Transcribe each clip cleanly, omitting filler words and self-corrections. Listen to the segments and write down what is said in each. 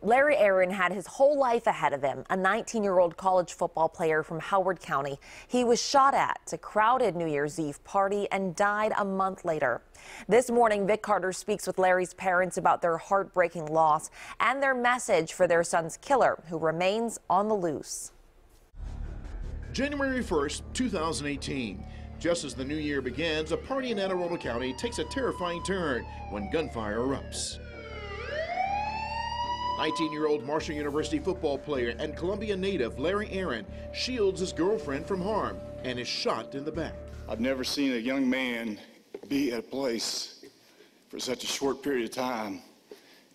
Larry Aaron had his whole life ahead of him, a 19-year-old college football player from Howard County. He was shot at a crowded New Year's Eve party and died a month later. This morning, Vic Carter speaks with Larry's parents about their heartbreaking loss and their message for their son's killer, who remains on the loose. January 1st, 2018. Just as the new year begins, a party in Anne Arundel County takes a terrifying turn when gunfire erupts. 19-year-old Marshall University football player and Columbia native Larry Aaron shields his girlfriend from harm and is shot in the back. I've never seen a young man be at a place for such a short period of time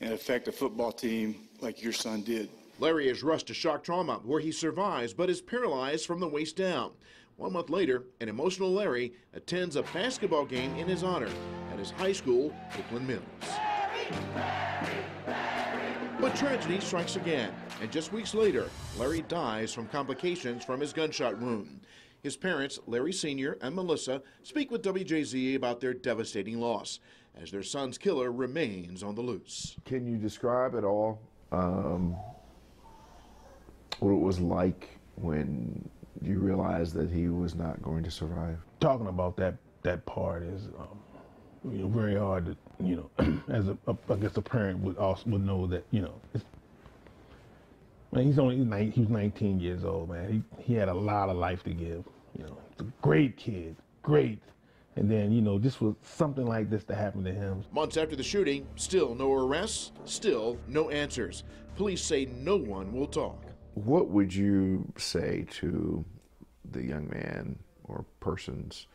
and affect a football team like your son did. Larry is rushed to shock trauma, where he survives but is paralyzed from the waist down. 1 month later, an emotional Larry attends a basketball game in his honor at his high school, Oakland Mills. But tragedy strikes again, and just weeks later, Larry dies from complications from his gunshot wound. His parents, Larry Sr. and Melissa, speak with WJZ about their devastating loss, as their son's killer remains on the loose. Can you describe at all what it was like when you realized that he was not going to survive? Talking about that part is very hard to, as I guess a parent would know that, man, he was 19 years old, man. He had a lot of life to give, He's a great kid, great. And then, this was something like this to happen to him. Months after the shooting, still no arrests, still no answers. Police say no one will talk. What would you say to the young man or persons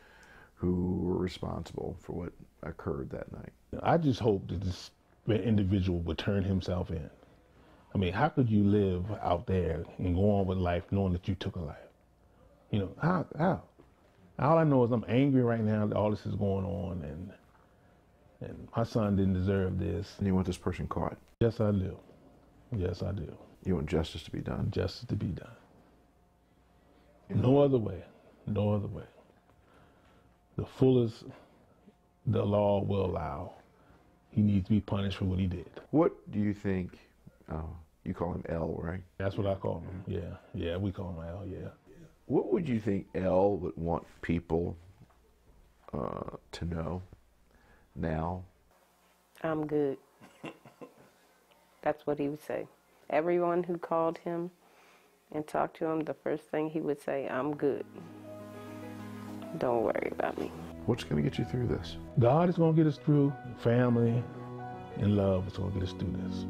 who were responsible for what occurred that night? I just hope that this individual would turn himself in. I mean, how could you live out there and go on with life knowing that you took a life? How? All I know is I'm angry right now that all this is going on, and my son didn't deserve this. And you want this person caught? Yes, I do. Yes, I do. You want justice to be done? Justice to be done. No other way. No other way. The fullest the law will allow. He needs to be punished for what he did. What do you think, you call him L, right? That's what I call him, yeah, we call him L, yeah. What would you think L would want people to know now? I'm good. That's what he would say. Everyone who called him and talked to him, the first thing he would say, I'm good. Don't worry about me. What's going to get you through this? God is going to get us through. Family and love is going to get us through this.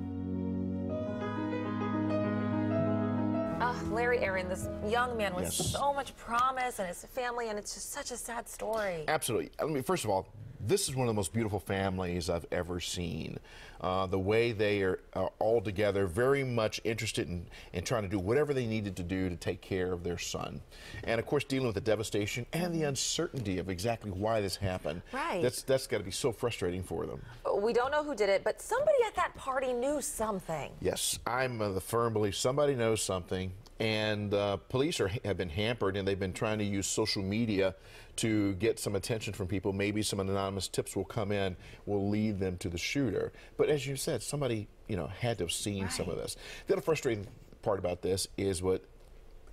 Larry Aaron, this young man with so much promise, and his family, and it's just such a sad story. Absolutely. I mean, first of all, this is one of the most beautiful families I've ever seen. The way they are all together, very much interested in trying to do whatever they needed to do to take care of their son. And of course, dealing with the devastation and the uncertainty of exactly why this happened. Right. That's got to be so frustrating for them. We don't know who did it, but somebody at that party knew something. Yes, I'm the firm belief somebody knows something. And police have been hampered, and they've been trying to use social media to get some attention from people. Maybe some anonymous tips will come in, will lead them to the shooter. But as you said, somebody had to have seen some of this. The other frustrating part about this is what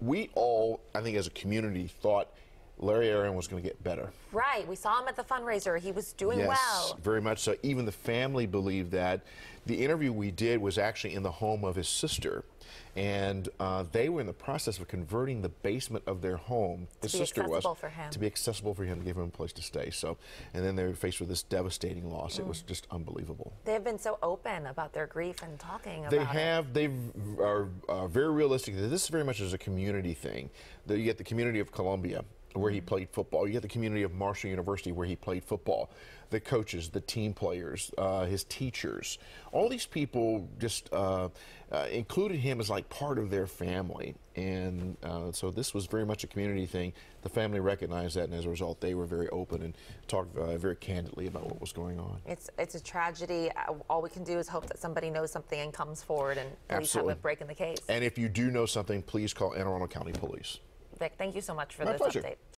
we all, I think as a community, thought Larry Aaron was going to get better. Right. We saw him at the fundraiser. He was doing well. Yes, very much so. Even the family believed that. The interview we did was actually in the home of his sister. And they were in the process of converting the basement of their home, his sister was, to be accessible for him, to give him a place to stay. So, and then they were faced with this devastating loss. It was just unbelievable. They have been so open about their grief and talking about it. They are very realistic. This is very much as a community thing. You get the community of Columbia, where he played football. You get the community of Marshall University, where he played football. The coaches, the team players, his teachers, all these people just included him as like part of their family. And so this was very much a community thing. The family recognized that, and as a result, they were very open and talked very candidly about what was going on. It's a tragedy. All we can do is hope that somebody knows something and comes forward and police have a break in the case. And if you do know something, please call Anne Arundel County Police. Vic, thank you so much for My this pleasure. update.